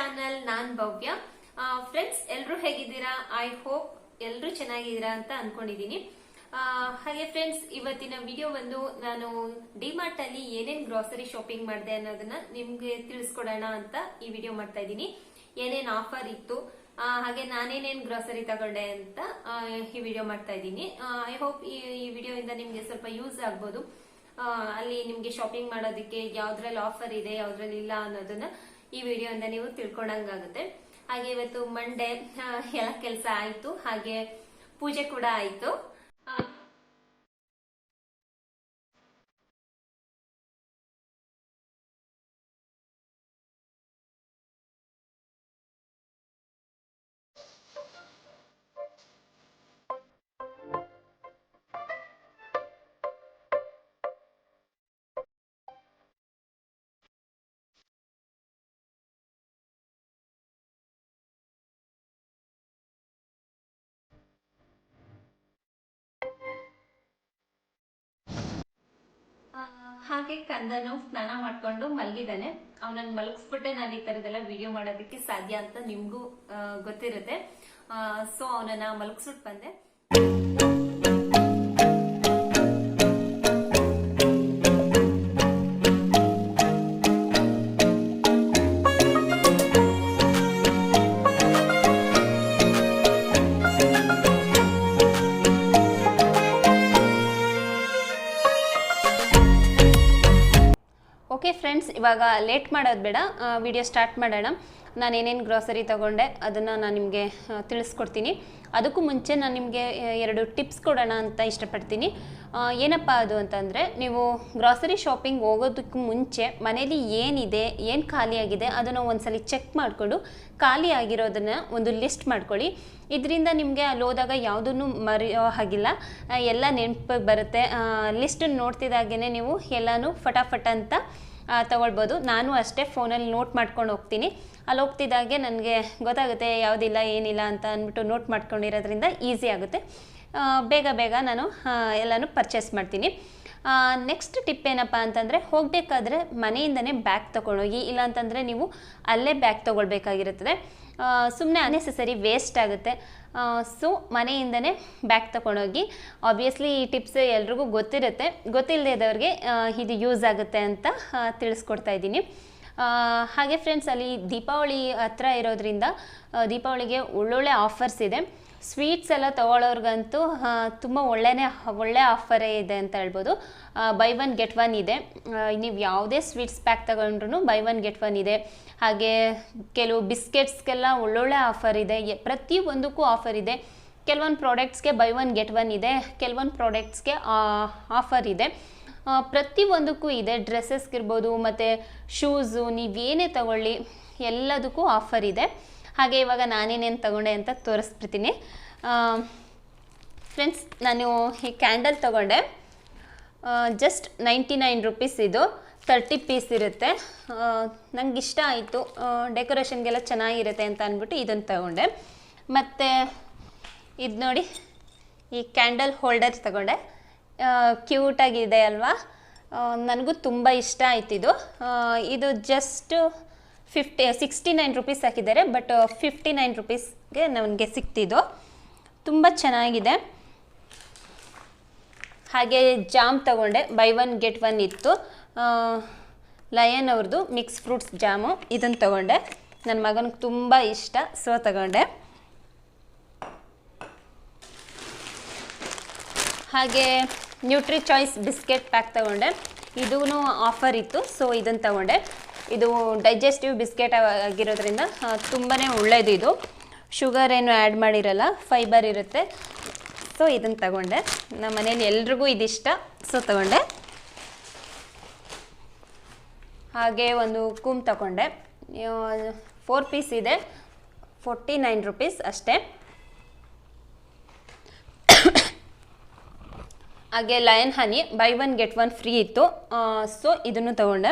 Channel. ನಾನ್ ಭವ್ಯ. Friends, ಎಲ್ರು ಹೇಗಿದ್ದೀರಾ? I hope ಎಲ್ರು ಚೆನ್ನಾಗಿದ್ದೀರಾ ಅಂತ ಅನ್ಕೊಂಡಿದೀನಿ. ಹಾಗೆ ಫ್ರೆಂಡ್ಸ್, ಇವತ್ತಿನ ವಿಡಿಯೋ ಬಂದು ನಾನು ಡಿಮಾರ್ಟ್ ಅಲ್ಲಿ ಏನೇನ್ ಗ್ರಾಸರಿ ಶಾಪಿಂಗ್ ಮಾಡಿದೆ ಅನ್ನೋದನ್ನ ನಿಮ್ಗೆ ತಿಳಿಸ್ಕೊಡೋಣ ಅಂತ ಈ ವಿಡಿಯೋ ಮಾಡ್ತಾ ಇದ್ದೀನಿ. ಏನೇನ್ ಆಫರ್ ಇತ್ತು, ಹಾಗೆ ನಾನೇನೇನ್ ಗ್ರಾಸರಿ ತಗೊಂಡೆ ಅಂತ ಈ ವಿಡಿಯೋ ಮಾಡ್ತಾ ಇದ್ದೀನಿ. ಐ ಹೋಪ್ ಈ ವಿಡಿಯೋ ಇಂದ ನಿಮ್ಗೆ ಸ್ವಲ್ಪ ಯೂಸ್ ಆಗ್ಬೋದು. ಅಲ್ಲಿ ನಿಮ್ಗೆ ಶಾಪಿಂಗ್ ಮಾಡೋದಕ್ಕೆ ಯಾವ್ದ್ರಲ್ಲಿ ಆಫರ್ ಇದೆ, ಯಾವ್ದ್ರಲ್ಲಿ ಇಲ್ಲ ಅನ್ನೋದನ್ನ ಈ ವಿಡಿಯೋಯಿಂದ ನೀವು ತಿಳ್ಕೊಂಡಂಗಾಗುತ್ತೆ. ಹಾಗೆ ಇವತ್ತು ಮಂಡೇ, ಎಲ್ಲ ಕೆಲಸ ಆಯ್ತು, ಹಾಗೆ ಪೂಜೆ ಕೂಡ ಆಯ್ತು. ಹಾಗೆ ಕಂದನು ಸ್ನಾನ ಮಾಡ್ಕೊಂಡು ಮಲಗಿದ್ದಾನೆ. ಅವನನ್ನ ಮಲಗಿಸ್ಬಿಟ್ಟೆ ನಾನು ಈ ತರದೆಲ್ಲ ವಿಡಿಯೋ ಮಾಡೋದಕ್ಕೆ ಸಾಧ್ಯ ಅಂತ ನಿಮ್ಗೂ ಗೊತ್ತಿರುತ್ತೆ. ಸೊ ಅವನನ್ನ ಮಲಗಿಸ್ಬಿಟ್ಟು ಬಂದೆ. ಓಕೆ ಫ್ರೆಂಡ್ಸ್, ಇವಾಗ ಲೇಟ್ ಮಾಡೋದು ಬೇಡ, ವಿಡಿಯೋ ಸ್ಟಾರ್ಟ್ ಮಾಡೋಣ. ನಾನು ಏನೇನು ಗ್ರಾಸರಿ ತೊಗೊಂಡೆ ಅದನ್ನು ನಾನು ನಿಮಗೆ ತಿಳಿಸ್ಕೊಡ್ತೀನಿ. ಅದಕ್ಕೂ ಮುಂಚೆ ನಾನು ನಿಮಗೆ 2 ಟಿಪ್ಸ್ ಕೊಡೋಣ ಅಂತ ಇಷ್ಟಪಡ್ತೀನಿ. ಏನಪ್ಪ ಅದು ಅಂತಂದರೆ, ನೀವು ಗ್ರಾಸರಿ ಶಾಪಿಂಗ್ ಹೋಗೋದಕ್ಕೂ ಮುಂಚೆ ಮನೇಲಿ ಏನಿದೆ, ಏನು ಖಾಲಿಯಾಗಿದೆ ಅದನ್ನು ಒಂದ್ಸಲ ಚೆಕ್ ಮಾಡಿಕೊಂಡು ಖಾಲಿ ಆಗಿರೋದನ್ನು ಒಂದು ಲಿಸ್ಟ್ ಮಾಡ್ಕೊಳ್ಳಿ. ಇದರಿಂದ ನಿಮಗೆ ಅಲ್ಲಿ ಹೋದಾಗ ಯಾವುದನ್ನು ಮರೆಯೋ ಹಾಗಿಲ್ಲ, ಎಲ್ಲ ನೆನಪಿಗೆ ಬರುತ್ತೆ. ಲಿಸ್ಟನ್ನು ನೋಡ್ತಿದ್ದಾಗೇ ನೀವು ಎಲ್ಲನೂ ಫಟಾಫಟ ಅಂತ ತಗೊಳ್ಬೋದು. ನಾನು ಅಷ್ಟೇ ಫೋನಲ್ಲಿ ನೋಟ್ ಮಾಡ್ಕೊಂಡು ಹೋಗ್ತೀನಿ. ಅಲ್ಲಿ ಹೋಗ್ತಿದ್ದಾಗೆ ನನಗೆ ಗೊತ್ತಾಗುತ್ತೆ ಯಾವುದಿಲ್ಲ ಏನಿಲ್ಲ ಅಂತ ಅಂದ್ಬಿಟ್ಟು ನೋಟ್ ಮಾಡ್ಕೊಂಡಿರೋದ್ರಿಂದ ಈಸಿ ಆಗುತ್ತೆ. ಬೇಗ ನಾನು ಎಲ್ಲನೂ ಪರ್ಚೇಸ್ ಮಾಡ್ತೀನಿ. ನೆಕ್ಸ್ಟ್ ಟಿಪ್ ಏನಪ್ಪ ಅಂತಂದರೆ, ಹೋಗಬೇಕಾದ್ರೆ ಮನೆಯಿಂದನೇ ಬ್ಯಾಗ್ ತೊಗೊಂಡೋಗಿ, ಇಲ್ಲಾಂತಂದರೆ ನೀವು ಅಲ್ಲೇ ಬ್ಯಾಗ್ ತೊಗೊಳ್ಬೇಕಾಗಿರುತ್ತದೆ. ಸುಮ್ಮನೆ ಅನ್ನೆಸೆಸರಿ ವೇಸ್ಟ್ ಆಗುತ್ತೆ. ಸೊ ಮನೆಯಿಂದನೇ ಬ್ಯಾಗ್ ತೊಗೊಂಡೋಗಿ. ಆಬ್ವಿಯಸ್ಲಿ ಈ ಟಿಪ್ಸ್ ಎಲ್ರಿಗೂ ಗೊತ್ತಿರುತ್ತೆ, ಗೊತ್ತಿಲ್ಲದೆ ಇದ್ದವ್ರಿಗೆ ಇದು ಯೂಸ್ ಆಗುತ್ತೆ ಅಂತ ತಿಳಿಸ್ಕೊಡ್ತಾ ಇದ್ದೀನಿ. ಹಾಗೆ ಫ್ರೆಂಡ್ಸ್, ಅಲ್ಲಿ ದೀಪಾವಳಿ ಹತ್ರ ಇರೋದ್ರಿಂದ ದೀಪಾವಳಿಗೆ ಒಳ್ಳೊಳ್ಳೆ ಆಫರ್ಸ್ ಇದೆ. ಸ್ವೀಟ್ಸ್ ಎಲ್ಲ ತೊಗೊಳ್ಳೋರ್ಗಂತೂ ತುಂಬ ಒಳ್ಳೆ ಆಫರೇ ಇದೆ ಅಂತ ಹೇಳ್ಬೋದು. ಬೈ 1 get 1 ಇದೆ. ನೀವು ಯಾವುದೇ ಸ್ವೀಟ್ಸ್ ಪ್ಯಾಕ್ ತಗೊಂಡ್ರೂ ಬೈ 1 get 1 ಇದೆ. ಹಾಗೆ ಕೆಲವು ಬಿಸ್ಕೆಟ್ಸ್ಗೆಲ್ಲ ಒಳ್ಳೊಳ್ಳೆ ಆಫರ್ ಇದೆ. ಪ್ರತಿಯೊಂದಕ್ಕೂ ಆಫರ್ ಇದೆ. ಕೆಲವೊಂದು ಪ್ರಾಡಕ್ಟ್ಸ್ಗೆ ಬೈ 1 get 1 ಇದೆ, ಕೆಲವೊಂದು ಪ್ರಾಡಕ್ಟ್ಸ್ಗೆ ಆಫರ್ ಇದೆ. ಪ್ರತಿಯೊಂದಕ್ಕೂ ಇದೆ. ಡ್ರೆಸ್ಸಸ್ಗಿರ್ಬೋದು ಮತ್ತು ಶೂಸು, ನೀವೇನೇ ತಗೊಳ್ಳಿ ಎಲ್ಲದಕ್ಕೂ ಆಫರ್ ಇದೆ. ಹಾಗೆ ಇವಾಗ ನಾನೇನೇನು ತಗೊಂಡೆ ಅಂತ ತೋರಿಸ್ಬಿಡ್ತೀನಿ. ಫ್ರೆಂಡ್ಸ್, ನಾನು ಈ ಕ್ಯಾಂಡಲ್ ತಗೊಂಡೆ. Just 99 rupees. ಇದು 30 ಪೀಸ್ ಇರುತ್ತೆ. ನಂಗೆ ಇಷ್ಟ ಆಯಿತು, ಡೆಕೋರೇಷನ್ಗೆಲ್ಲ ಚೆನ್ನಾಗಿರುತ್ತೆ ಅಂತ ಅಂದ್ಬಿಟ್ಟು ಇದನ್ನು ತಗೊಂಡೆ. ಮತ್ತು ಇದು ನೋಡಿ, ಈ ಕ್ಯಾಂಡಲ್ ಹೋಲ್ಡರ್ ತಗೊಂಡೆ. ಕ್ಯೂಟಾಗಿದೆ ಅಲ್ವಾ? ನನಗೂ ತುಂಬ ಇಷ್ಟ ಆಯ್ತು ಇದು. ಇದು ಜಸ್ಟ್ 69 rupees ಹಾಕಿದ್ದಾರೆ, ಬಟ್ 59 rupeesಗೆ ನನಗೆ ಸಿಕ್ತಿದ್ದು. ತುಂಬ ಚೆನ್ನಾಗಿದೆ. ಹಾಗೆ ಜಾಮ್ ತಗೊಂಡೆ. ಬೈ 1 get 1 ಇತ್ತು. ಲಯನ್ ಅವ್ರದ್ದು ಮಿಕ್ಸ್ ಫ್ರೂಟ್ಸ್ ಜಾಮು, ಇದನ್ನು ತಗೊಂಡೆ. ನನ್ನ ಮಗನಿಗೆ ತುಂಬ ಇಷ್ಟ, ಸೊ ತಗೊಂಡೆ. ಹಾಗೆ ನ್ಯೂಟ್ರಿ ಚಾಯ್ಸ್ ಬಿಸ್ಕೆಟ್ ಪ್ಯಾಕ್ ತಗೊಂಡೆ. ಇದೂ ಆಫರ್ ಇತ್ತು, ಸೊ ಇದನ್ನು ತಗೊಂಡೆ. ಇದು ಡೈಜೆಸ್ಟಿವ್ ಬಿಸ್ಕೆಟ್ ಆಗಿರೋದ್ರಿಂದ ತುಂಬಾ ಒಳ್ಳೆಯದು. ಇದು ಶುಗರ್ ಏನು ಆ್ಯಡ್ ಮಾಡಿರಲ್ಲ, ಫೈಬರ್ ಇರುತ್ತೆ. ಸೊ ಇದನ್ನು ತಗೊಂಡೆ. ನಮ್ಮ ಮನೇಲಿ ಎಲ್ರಿಗೂ ಇದಿಷ್ಟ, ಸೊ ತಗೊಂಡೆ. ಹಾಗೆ ಒಂದು ಕೂಮ್ ತಗೊಂಡೆ. 4 ಪೀಸ್ ಇದೆ, 49 rupees ಅಷ್ಟೇ. ಹಾಗೆ lion honey by 1 get 1 free ಇತ್ತು, ಸೊ ಇದನ್ನು ತಗೊಂಡೆ.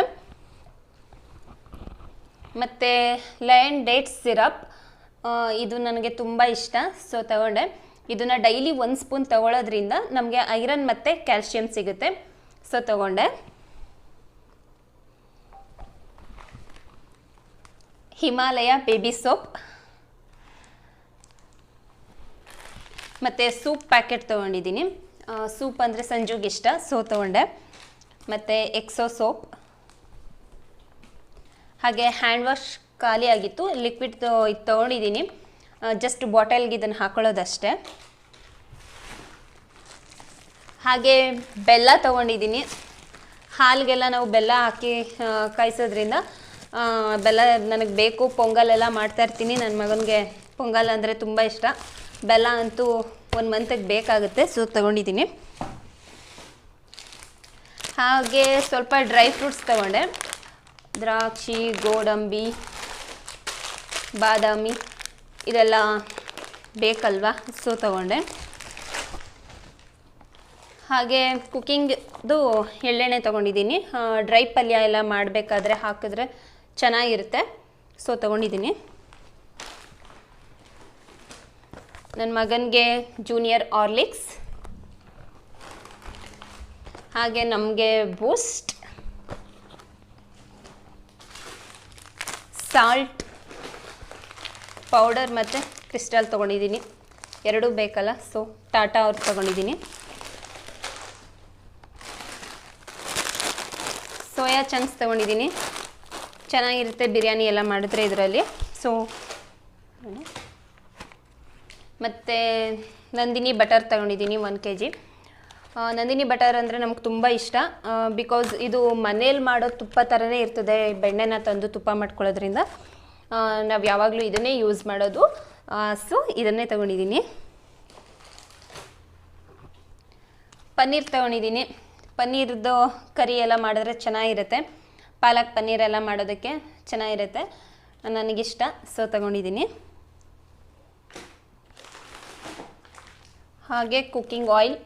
ಮತ್ತು ಲಯನ್ ಡೇಟ್ಸ್ ಸಿರಪ್, ಇದು ನನಗೆ ತುಂಬ ಇಷ್ಟ, ಸೊ ತಗೊಂಡೆ. ಇದನ್ನು ಡೈಲಿ 1 ಸ್ಪೂನ್ ತಗೊಳ್ಳೋದ್ರಿಂದ ನಮಗೆ ಐರನ್ ಮತ್ತು ಕ್ಯಾಲ್ಶಿಯಂ ಸಿಗುತ್ತೆ, ಸೊ ತಗೊಂಡೆ. ಹಿಮಾಲಯ ಬೇಬಿ ಸೋಪ್, ಮತ್ತು ಸೂಪ್ ಪ್ಯಾಕೆಟ್ ತೊಗೊಂಡಿದ್ದೀನಿ. ಸೂಪ್ ಅಂದರೆ ಸಂಜುಗೆ ಇಷ್ಟ, ಸೊ ತೊಗೊಂಡೆ. ಮತ್ತು ಎಕ್ಸೋ ಸೋಪ್, ಹಾಗೆ ಹ್ಯಾಂಡ್ ವಾಶ್ ಖಾಲಿ ಆಗಿತ್ತು, ಲಿಕ್ವಿಡ್ ಇದು ತೊಗೊಂಡಿದ್ದೀನಿ. ಜಸ್ಟ್ ಬಾಟಲ್ಗೆ ಇದನ್ನು ಹಾಕೊಳ್ಳೋದಷ್ಟೇ. ಹಾಗೆ ಬೆಲ್ಲ ತೊಗೊಂಡಿದ್ದೀನಿ. ಹಾಲಿಗೆಲ್ಲ ನಾವು ಬೆಲ್ಲ ಹಾಕಿ ಕಾಯಿಸೋದ್ರಿಂದ ಬೆಲ್ಲ ನನಗೆ ಬೇಕು. ಪೊಂಗಲೆಲ್ಲ ಮಾಡ್ತಾಯಿರ್ತೀನಿ, ನನ್ನ ಮಗನಿಗೆ ಪೊಂಗಲ್ ಅಂದರೆ ತುಂಬ ಇಷ್ಟ. ಬೆಲ್ಲ ಅಂತೂ 1 ಮಂತಿಗೆ ಬೇಕಾಗುತ್ತೆ, ಸೊ ತೊಗೊಂಡಿದ್ದೀನಿ. ಹಾಗೆ ಸ್ವಲ್ಪ ಡ್ರೈ ಫ್ರೂಟ್ಸ್ ತೊಗೊಂಡೆ. ದ್ರಾಕ್ಷಿ, ಗೋಡಂಬಿ, ಬಾದಾಮಿ ಇದೆಲ್ಲ ಬೇಕಲ್ವಾ, ಸೊ ತೊಗೊಂಡೆ. ಹಾಗೆ ಕುಕ್ಕಿಂಗ್ದು ಎಳ್ಳೆಣ್ಣೆ ತೊಗೊಂಡಿದ್ದೀನಿ. ಡ್ರೈ ಪಲ್ಯ ಎಲ್ಲ ಮಾಡಬೇಕಾದ್ರೆ ಹಾಕಿದ್ರೆ ಚೆನ್ನಾಗಿರುತ್ತೆ, ಸೊ ತೊಗೊಂಡಿದ್ದೀನಿ. ನನ್ನ ಮಗನಿಗೆ ಜೂನಿಯರ್ ಹಾರ್ಲಿಕ್ಸ್, ಹಾಗೆ ನಮಗೆ ಬೂಸ್ಟ್, ಸಾಲ್ಟ್ ಪೌಡರ್ ಮತ್ತು ಕ್ರಿಸ್ಟಲ್ ತೊಗೊಂಡಿದ್ದೀನಿ. ಎರಡೂ ಬೇಕಲ್ಲ, ಸೊ ಟಾಟಾ ಅವ್ರು ತೊಗೊಂಡಿದ್ದೀನಿ. ಸೋಯಾ ಚಂಕ್ಸ್ ತೊಗೊಂಡಿದ್ದೀನಿ, ಚೆನ್ನಾಗಿರುತ್ತೆ ಬಿರಿಯಾನಿ ಎಲ್ಲ ಮಾಡಿದ್ರೆ ಇದರಲ್ಲಿ. ಸೊ ಮತ್ತು ನಂದಿನಿ ಬಟರ್ ತೊಗೊಂಡಿದ್ದೀನಿ 1 kg. ನಂದಿನಿ ಬಟರ್ ಅಂದರೆ ನಮ್ಗೆ ತುಂಬ ಇಷ್ಟ, ಬಿಕಾಸ್ ಇದು ಮನೇಲಿ ಮಾಡೋ ತುಪ್ಪ ಥರನೇ ಇರ್ತದೆ. ಬೆಣ್ಣೆನ ತಂದು ತುಪ್ಪ ಮಾಡ್ಕೊಳ್ಳೋದ್ರಿಂದ ನಾವು ಯಾವಾಗಲೂ ಇದನ್ನೇ ಯೂಸ್ ಮಾಡೋದು, ಸೊ ಇದನ್ನೇ ತೊಗೊಂಡಿದ್ದೀನಿ. ಪನ್ನೀರ್ ತೊಗೊಂಡಿದ್ದೀನಿ. ಪನ್ನೀರ್ದು ಕರಿ ಎಲ್ಲ ಮಾಡಿದ್ರೆ ಚೆನ್ನಾಗಿರುತ್ತೆ, ಪಾಲಕ್ ಪನ್ನೀರ್ ಎಲ್ಲ ಮಾಡೋದಕ್ಕೆ ಚೆನ್ನಾಗಿರುತ್ತೆ, ನನಗಿಷ್ಟ, ಸೊ ತೊಗೊಂಡಿದ್ದೀನಿ. ಹಾಗೆ ಕುಕ್ಕಿಂಗ್ ಆಯಿಲ್,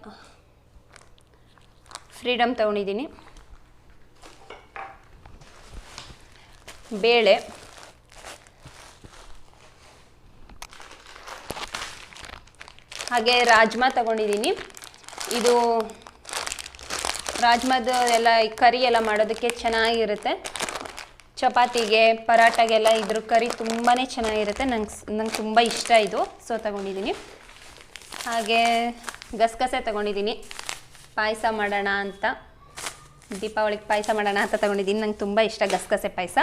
ಫ್ರೀಡಮ್ ತೊಗೊಂಡಿದ್ದೀನಿ. ಬೇಳೆ, ಹಾಗೆ ರಾಜ್ಮಾ ತೊಗೊಂಡಿದ್ದೀನಿ. ಇದು ರಾಜ್ಮಾದ ಎಲ್ಲ ಕರಿ ಎಲ್ಲ ಮಾಡೋದಕ್ಕೆ ಚೆನ್ನಾಗಿರುತ್ತೆ. ಚಪಾತಿಗೆ, ಪರಾಟಾಗೆಲ್ಲ ಇದ್ರ ಕರಿ ತುಂಬಾ ಚೆನ್ನಾಗಿರುತ್ತೆ. ನಂಗೆ ತುಂಬ ಇಷ್ಟ ಇದು, ಸೊ ತೊಗೊಂಡಿದ್ದೀನಿ. ಹಾಗೆ ಗಸಗಸೆ ತೊಗೊಂಡಿದ್ದೀನಿ, ಪಾಯಸ ಮಾಡೋಣ ಅಂತ, ದೀಪಾವಳಿಗೆ ಪಾಯಸ ಮಾಡೋಣ ಅಂತ ತೊಗೊಂಡಿದ್ದೀನಿ. ನಂಗೆ ತುಂಬ ಇಷ್ಟ ಗಸಗಸೆ ಪಾಯಸ.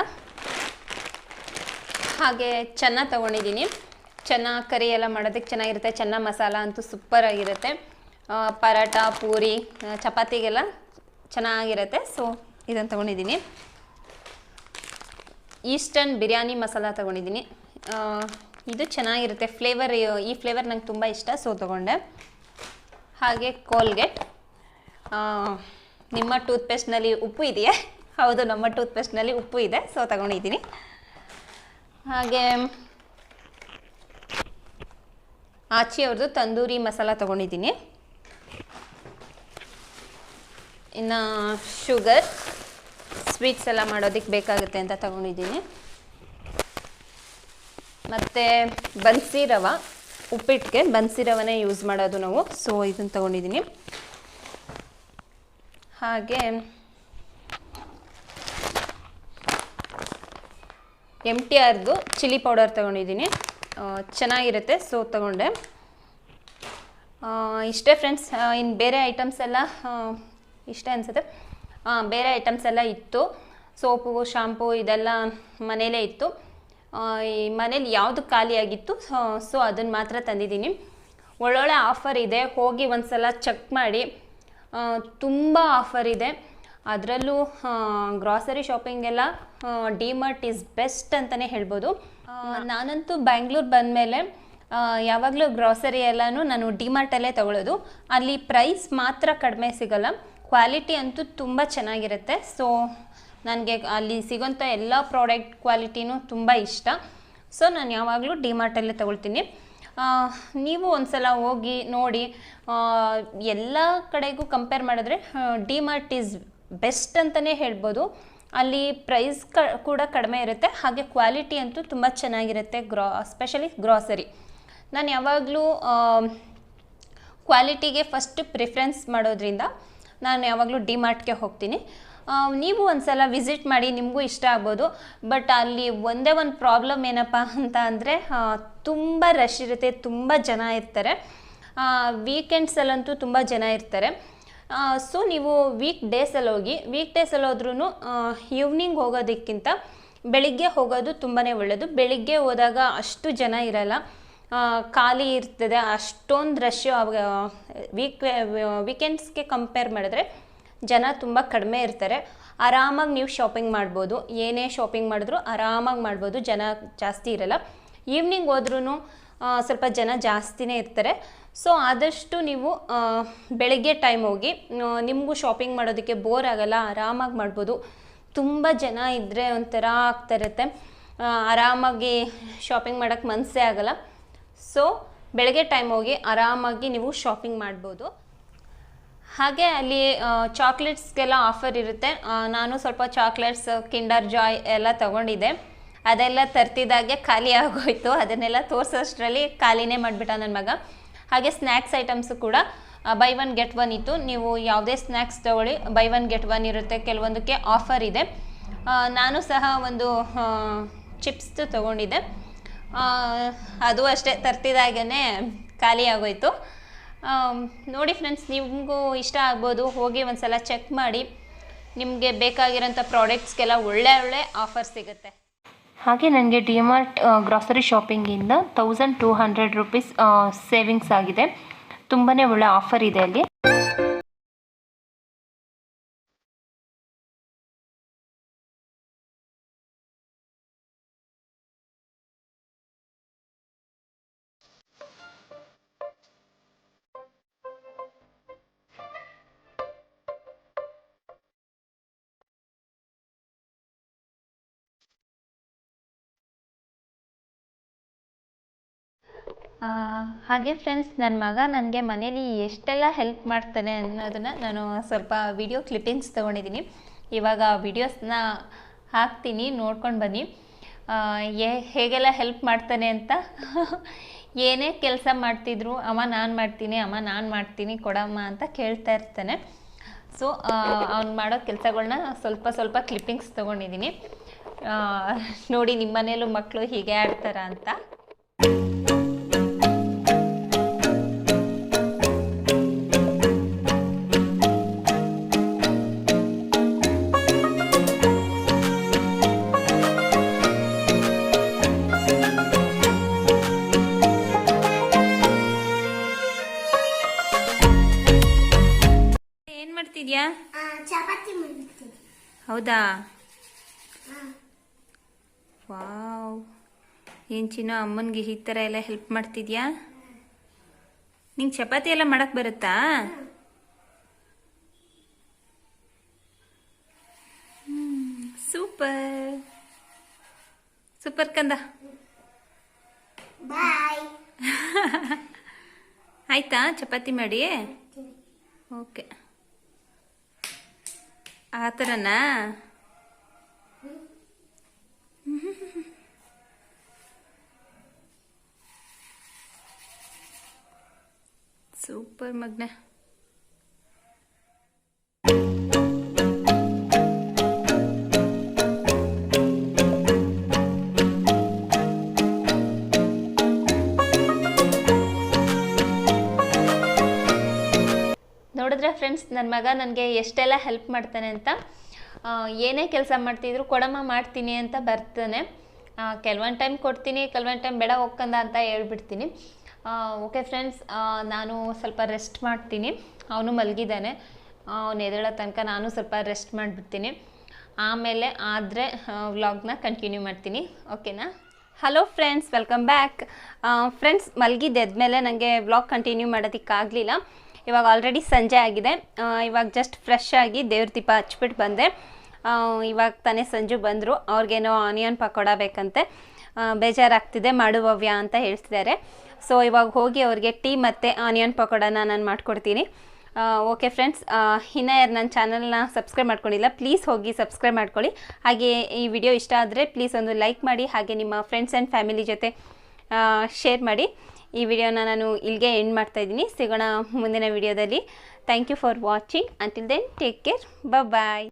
ಹಾಗೆ ಚೆನ್ನ ತೊಗೊಂಡಿದ್ದೀನಿ. ಚೆನ್ನ ಕರಿ ಎಲ್ಲ ಮಾಡೋದಕ್ಕೆ ಚೆನ್ನಾಗಿರುತ್ತೆ. ಚೆನ್ನ ಮಸಾಲ ಅಂತೂ ಸೂಪರಾಗಿರುತ್ತೆ. ಪರಾಟ, ಪೂರಿ, ಚಪಾತಿಗೆಲ್ಲ ಚೆನ್ನಾಗಿರುತ್ತೆ, ಸೊ ಇದನ್ನು ತೊಗೊಂಡಿದ್ದೀನಿ. ಈಸ್ಟರ್ನ್ ಬಿರಿಯಾನಿ ಮಸಾಲ ತೊಗೊಂಡಿದ್ದೀನಿ. ಇದು ಚೆನ್ನಾಗಿರುತ್ತೆ ಫ್ಲೇವರ್, ಈ ಫ್ಲೇವರ್ ನಂಗೆ ತುಂಬ ಇಷ್ಟ, ಸೊ ತೊಗೊಂಡೆ. ಹಾಗೆ ಕೋಲ್ಗೇಟ್. ನಿಮ್ಮ ಟೂತ್ಪೇಸ್ಟ್ನಲ್ಲಿ ಉಪ್ಪು ಇದೆಯೇ? ಹೌದು, ನಮ್ಮ ಟೂತ್ಪೇಸ್ಟ್ನಲ್ಲಿ ಉಪ್ಪು ಇದೆ, ಸೊ ತೊಗೊಂಡಿದ್ದೀನಿ. ಹಾಗೆ ಆಚಿ ಅವ್ರದ್ದು ತಂದೂರಿ ಮಸಾಲ ತೊಗೊಂಡಿದ್ದೀನಿ. ಇನ್ನು ಶುಗರ್, ಸ್ವೀಟ್ಸ್ ಎಲ್ಲ ಮಾಡೋದಕ್ಕೆ ಬೇಕಾಗುತ್ತೆ ಅಂತ ತೊಗೊಂಡಿದ್ದೀನಿ. ಮತ್ತು ಬನ್ಸಿ ರವೆ, ಉಪ್ಪಿಟ್ಟಿಗೆ ಬನ್ಸಿ ರವೆನೇ ಯೂಸ್ ಮಾಡೋದು ನಾವು, ಸೊ ಇದನ್ನು ತೊಗೊಂಡಿದ್ದೀನಿ. ಹಾಗೆ MTRದು ಚಿಲ್ಲಿ ಪೌಡರ್ ತೊಗೊಂಡಿದ್ದೀನಿ, ಚೆನ್ನಾಗಿರುತ್ತೆ, ಸೊ ತೊಗೊಂಡೆ. ಇಷ್ಟೇ ಫ್ರೆಂಡ್ಸ್. ಇನ್ನು ಬೇರೆ ಐಟಮ್ಸ್ ಎಲ್ಲ ಇಷ್ಟೇ ಅನಿಸುತ್ತೆ. ಬೇರೆ ಐಟಮ್ಸ್ ಎಲ್ಲ ಇತ್ತು, ಸೋಪು, ಶಾಂಪು ಇದೆಲ್ಲ ಮನೇಲೇ ಇತ್ತು. ಈ ಮನೇಲಿ ಯಾವುದು ಖಾಲಿಯಾಗಿತ್ತು, ಸೊ ಅದನ್ನು ಮಾತ್ರ ತಂದಿದ್ದೀನಿ. ಒಳ್ಳೊಳ್ಳೆ ಆಫರ್ ಇದೆ, ಹೋಗಿ ಒಂದು ಸಲ ಚೆಕ್ ಮಾಡಿ. ತುಂಬ ಆಫರ್ ಇದೆ. ಅದರಲ್ಲೂ ಗ್ರಾಸರಿ ಶಾಪಿಂಗೆಲ್ಲ ಡಿಮಾರ್ಟ್ ಈಸ್ ಬೆಸ್ಟ್ ಅಂತಲೇ ಹೇಳ್ಬೋದು. ನಾನಂತೂ ಬ್ಯಾಂಗ್ಳೂರು ಬಂದಮೇಲೆ ಯಾವಾಗಲೂ ಗ್ರಾಸರಿ ಎಲ್ಲನೂ ನಾನು ಡಿಮಾರ್ಟಲ್ಲೇ ತೊಗೊಳ್ಳೋದು. ಅಲ್ಲಿ ಪ್ರೈಸ್ ಮಾತ್ರ ಕಡಿಮೆ ಸಿಗೋಲ್ಲ, ಕ್ವಾಲಿಟಿ ಅಂತೂ ತುಂಬ ಚೆನ್ನಾಗಿರುತ್ತೆ. ಸೊ ನನಗೆ ಅಲ್ಲಿ ಸಿಗೋಂಥ ಎಲ್ಲ ಪ್ರಾಡಕ್ಟ್ ಕ್ವಾಲಿಟಿನೂ ತುಂಬ ಇಷ್ಟ, ಸೊ ನಾನು ಯಾವಾಗಲೂ ಡಿಮಾರ್ಟಲ್ಲೇ ತೊಗೊಳ್ತೀನಿ. ನೀವು ಒಂದು ಸಲ ಹೋಗಿ ನೋಡಿ. ಎಲ್ಲ ಕಡೆಗೂ ಕಂಪೇರ್ ಮಾಡಿದ್ರೆ ಡಿಮಾರ್ಟ್ ಈಸ್ ಬೆಸ್ಟ್ ಅಂತಲೇ ಹೇಳ್ಬೋದು. ಅಲ್ಲಿ ಪ್ರೈಸ್ ಕೂಡ ಕಡಿಮೆ ಇರುತ್ತೆ, ಹಾಗೆ ಕ್ವಾಲಿಟಿ ಅಂತೂ ತುಂಬ ಚೆನ್ನಾಗಿರುತ್ತೆ. ಎಸ್ಪೆಷಲಿ ಗ್ರಾಸರಿ ನಾನು ಯಾವಾಗಲೂ ಕ್ವಾಲಿಟಿಗೆ ಫಸ್ಟ್ ಪ್ರಿಫರೆನ್ಸ್ ಮಾಡೋದ್ರಿಂದ ನಾನು ಯಾವಾಗಲೂ ಡಿಮಾರ್ಟ್ಗೆ ಹೋಗ್ತೀನಿ. ನೀವು ಒಂದ್ಸಲ ವಿಸಿಟ್ ಮಾಡಿ, ನಿಮಗೂ ಇಷ್ಟ ಆಗ್ಬೋದು. ಬಟ್ ಅಲ್ಲಿ ಒಂದೇ ಒಂದು ಪ್ರಾಬ್ಲಮ್ ಏನಪ್ಪ ಅಂತ ಅಂದರೆ ತುಂಬ ರಶ್ ಇರುತ್ತೆ, ತುಂಬ ಜನ ಇರ್ತಾರೆ. ವೀಕೆಂಡ್ಸಲ್ಲಂತೂ ತುಂಬ ಜನ ಇರ್ತಾರೆ. ಸೊ ನೀವು ವೀಕ್ ಡೇಸಲ್ಲಿ ಹೋಗಿ. ವೀಕ್ ಡೇಸಲ್ಲಿ ಹೋದ್ರೂ ಈವ್ನಿಂಗ್ ಹೋಗೋದಕ್ಕಿಂತ ಬೆಳಿಗ್ಗೆ ಹೋಗೋದು ತುಂಬಾ ಒಳ್ಳೆಯದು. ಬೆಳಿಗ್ಗೆ ಹೋದಾಗ ಅಷ್ಟು ಜನ ಇರಲ್ಲ, ಖಾಲಿ ಇರ್ತದೆ, ಅಷ್ಟೊಂದು ರಶ್. ವೀಕೆಂಡ್ಸ್ಗೆ ಕಂಪೇರ್ ಮಾಡಿದ್ರೆ ಜನ ತುಂಬ ಕಡಿಮೆ ಇರ್ತಾರೆ. ಆರಾಮಾಗಿ ನೀವು ಶಾಪಿಂಗ್ ಮಾಡ್ಬೋದು, ಏನೇ ಶಾಪಿಂಗ್ ಮಾಡಿದ್ರು ಆರಾಮಾಗಿ ಮಾಡ್ಬೋದು, ಜನ ಜಾಸ್ತಿ ಇರಲ್ಲ. ಈವ್ನಿಂಗ್ ಹೋದ್ರೂ ಸ್ವಲ್ಪ ಜನ ಜಾಸ್ತಿನೇ ಇರ್ತಾರೆ. ಸೊ ಆದಷ್ಟು ನೀವು ಬೆಳಗ್ಗೆ ಟೈಮ್ ಹೋಗಿ, ನಿಮಗೂ ಶಾಪಿಂಗ್ ಮಾಡೋದಕ್ಕೆ ಬೋರ್ ಆಗಲ್ಲ, ಆರಾಮಾಗಿ ಮಾಡ್ಬೋದು. ತುಂಬ ಜನ ಇದ್ದರೆ ಒಂಥರ ಆಗ್ತಾ ಇರುತ್ತೆ, ಆರಾಮಾಗಿ ಶಾಪಿಂಗ್ ಮಾಡೋಕ್ಕೆ ಮನಸ್ಸೇ ಆಗಲ್ಲ. ಸೊ ಬೆಳಗ್ಗೆ ಟೈಮ್ ಹೋಗಿ ಆರಾಮಾಗಿ ನೀವು ಶಾಪಿಂಗ್ ಮಾಡ್ಬೋದು. ಹಾಗೆ ಅಲ್ಲಿ ಚಾಕ್ಲೇಟ್ಸ್ಗೆಲ್ಲ ಆಫರ್ ಇರುತ್ತೆ. ನಾನು ಸ್ವಲ್ಪ ಚಾಕ್ಲೇಟ್ಸ್, ಕಿಂಡರ್ ಜಾಯ್ ಎಲ್ಲ ತೊಗೊಂಡಿದ್ದೆ. ಅದೆಲ್ಲ ತರ್ತಿದ್ದಾಗೆ ಖಾಲಿ ಆಗೋಯ್ತು. ಅದನ್ನೆಲ್ಲ ತೋರಿಸೋಷ್ಟರಲ್ಲಿ ಖಾಲಿನೇ ಮಾಡಿಬಿಟ್ಟ ನನ್ನ ಮಗ. ಹಾಗೆ ಸ್ನ್ಯಾಕ್ಸ್ ಐಟಮ್ಸು ಕೂಡ ಬೈ ಒನ್ ಗೆಟ್ ಒನ್ ಇತ್ತು. ನೀವು ಯಾವುದೇ ಸ್ನ್ಯಾಕ್ಸ್ ತೊಗೊಳ್ಳಿ, ಬೈ ಒನ್ ಗೆಟ್ ಒನ್ ಇರುತ್ತೆ. ಕೆಲವೊಂದಕ್ಕೆ ಆಫರ್ ಇದೆ. ನಾನು ಸಹ ಒಂದು ಚಿಪ್ಸ್ ತೊಗೊಂಡಿದ್ದೆ. ಅದು ಅಷ್ಟೇ ತರ್ತಿದ್ದಾಗೇ ಖಾಲಿ ಆಗೋಯ್ತು. ನೋಡಿ ಫ್ರೆಂಡ್ಸ್, ನಿಮಗೂ ಇಷ್ಟ ಆಗ್ಬೋದು. ಹೋಗಿ ಒಂದು ಸಲ ಚೆಕ್ ಮಾಡಿ, ನಿಮಗೆ ಬೇಕಾಗಿರೋಂಥ ಪ್ರಾಡಕ್ಟ್ಸ್ಗೆಲ್ಲ ಒಳ್ಳೆ ಆಫರ್ ಸಿಗುತ್ತೆ. ಹಾಗೆ ನನಗೆ ಡಿಮಾರ್ಟ್ ಗ್ರಾಸರಿ ಶಾಪಿಂಗಿಂದ 1200 ರೂಪೀಸ್ ಸೇವಿಂಗ್ಸ್ ಆಗಿದೆ. ತುಂಬಾ ಒಳ್ಳೆ ಆಫರ್ ಇದೆ ಅಲ್ಲಿ. ಹಾಗೆ ಫ್ರೆಂಡ್ಸ್, ನನ್ನ ಮಗ ನನಗೆ ಮನೇಲಿ ಎಷ್ಟೆಲ್ಲ ಹೆಲ್ಪ್ ಮಾಡ್ತಾನೆ ಅನ್ನೋದನ್ನು ನಾನು ಸ್ವಲ್ಪ ವಿಡಿಯೋ ಕ್ಲಿಪ್ಪಿಂಗ್ಸ್ ತೊಗೊಂಡಿದ್ದೀನಿ. ಇವಾಗ ವಿಡಿಯೋಸ್ನ ಹಾಕ್ತೀನಿ, ನೋಡ್ಕೊಂಡು ಬನ್ನಿ ಹೇಗೆಲ್ಲ ಹೆಲ್ಪ್ ಮಾಡ್ತಾನೆ ಅಂತ. ಏನೇ ಕೆಲಸ ಮಾಡ್ತಿದ್ರು, ಅಮ್ಮ ನಾನು ಮಾಡ್ತೀನಿ ಕೊಡಮ್ಮ ಅಂತ ಕೇಳ್ತಾ ಇರ್ತಾನೆ. ಸೊ ಅವ್ನು ಮಾಡೋ ಕೆಲಸಗಳ್ನ ಸ್ವಲ್ಪ ಕ್ಲಿಪ್ಪಿಂಗ್ಸ್ ತೊಗೊಂಡಿದ್ದೀನಿ. ನೋಡಿ ನಿಮ್ಮ ಮನೇಲೂ ಮಕ್ಕಳು ಹೀಗೆ ಆಡ್ತಾರ ಅಂತ. ಏನ್ ಮಾಡ್ತಿದ್ಯಾ? ಚಪಾತಿ ಮಾಡ್ತೀನಿ. ಹೌದಾ? ವಾವ್, ಏನು ಚಿನ್ನು, ಅಮ್ಮನಿಗೆ ಈ ಥರ ಎಲ್ಲ ಹೆಲ್ಪ್ ಮಾಡ್ತಿದ್ಯಾ? ನಿಂಗೆ ಚಪಾತಿ ಎಲ್ಲ ಮಾಡಕ್ಕೆ ಬರುತ್ತಾ? ಸೂಪರ್ ಕಂದ. ಬಾಯ್. ಆಯ್ತಾ ಚಪಾತಿ ಮಾಡಿ? ಓಕೆ, ಆ ಥರನಾ? ಸೂಪರ್ ಮಗ್ನ. ನೋಡಿದ್ರೆ ಫ್ರೆಂಡ್ಸ್, ನನ್ನ ಮಗ ನನಗೆ ಎಷ್ಟೆಲ್ಲ ಹೆಲ್ಪ್ ಮಾಡ್ತಾನೆ ಅಂತ. ಏನೇ ಕೆಲಸ ಮಾಡ್ತಿದ್ರು ಕೊಡಮ್ಮ ಮಾಡ್ತೀನಿ ಅಂತ ಬರ್ತಾನೆ. ಕೆಲವೊಂದು ಟೈಮ್ ಕೊಡ್ತೀನಿ, ಕೆಲವೊಂದು ಟೈಮ್ ಬೇಡ ಹೋಗ್ಕಂದ ಅಂತ ಹೇಳ್ಬಿಡ್ತೀನಿ. ಓಕೆ ಫ್ರೆಂಡ್ಸ್, ನಾನು ಸ್ವಲ್ಪ ರೆಸ್ಟ್ ಮಾಡ್ತೀನಿ. ಅವನು ಮಲಗಿದ್ದಾನೆ, ಅವನು ಎದ್ದೇಳೋ ತನಕ ನಾನು ಸ್ವಲ್ಪ ರೆಸ್ಟ್ ಮಾಡಿಬಿಡ್ತೀನಿ. ಆಮೇಲೆ ಆದರೆ ವ್ಲಾಗ್ನ ಕಂಟಿನ್ಯೂ ಮಾಡ್ತೀನಿ. ಓಕೆನಾ? Hello friends, welcome back. Friends, ಮಲಗಿದ್ದೆದ್ಮೇಲೆ ನನಗೆ ವ್ಲಾಗ್ ಕಂಟಿನ್ಯೂ ಮಾಡೋದಕ್ಕಾಗಲಿಲ್ಲ. ಇವಾಗ ಆಲ್ರೆಡಿ ಸಂಜೆ ಆಗಿದೆ. ಇವಾಗ ಜಸ್ಟ್ ಫ್ರೆಶ್ ಆಗಿ ದೇವ್ರ ದೀಪ ಹಚ್ಬಿಟ್ಟು ಬಂದೆ. ಇವಾಗ ತಾನೇ ಸಂಜು ಬಂದರು. ಅವ್ರಿಗೇನೋ ಆನಿಯನ್ ಪಕೋಡ ಬೇಕಂತೆ, ಬೇಜಾರಾಗ್ತಿದೆ ಮಾಡುವವ್ಯಾ ಅಂತ ಹೇಳ್ತಿದ್ದಾರೆ. ಸೊ ಇವಾಗ ಹೋಗಿ ಅವ್ರಿಗೆ ಟೀ ಮತ್ತು ಆನಿಯನ್ ಪಕೋಡನ ನಾನು ಮಾಡಿಕೊಡ್ತೀನಿ. ಓಕೆ ಫ್ರೆಂಡ್ಸ್, ಇನ್ನೂ ಯಾರು ನನ್ನ ಚಾನಲ್ನ ಸಬ್ಸ್ಕ್ರೈಬ್ ಮಾಡ್ಕೊಂಡಿಲ್ಲ, ಪ್ಲೀಸ್ ಹೋಗಿ ಸಬ್ಸ್ಕ್ರೈಬ್ ಮಾಡ್ಕೊಳ್ಳಿ. ಹಾಗೆ ಈ ವಿಡಿಯೋ ಇಷ್ಟ ಆದರೆ ಪ್ಲೀಸ್ ಒಂದು ಲೈಕ್ ಮಾಡಿ, ಹಾಗೆ ನಿಮ್ಮ ಫ್ರೆಂಡ್ಸ್ ಆ್ಯಂಡ್ ಫ್ಯಾಮಿಲಿ ಜೊತೆ ಶೇರ್ ಮಾಡಿ. ಈ ವಿಡಿಯೋನ ನಾನು ಇಲ್ಲಿಗೆ ಎಂಡ್ ಮಾಡ್ತಾಯಿದ್ದೀನಿ. ಸಿಗೋಣ ಮುಂದಿನ ವಿಡಿಯೋದಲ್ಲಿ. Thank you for watching. Until then take care, bye.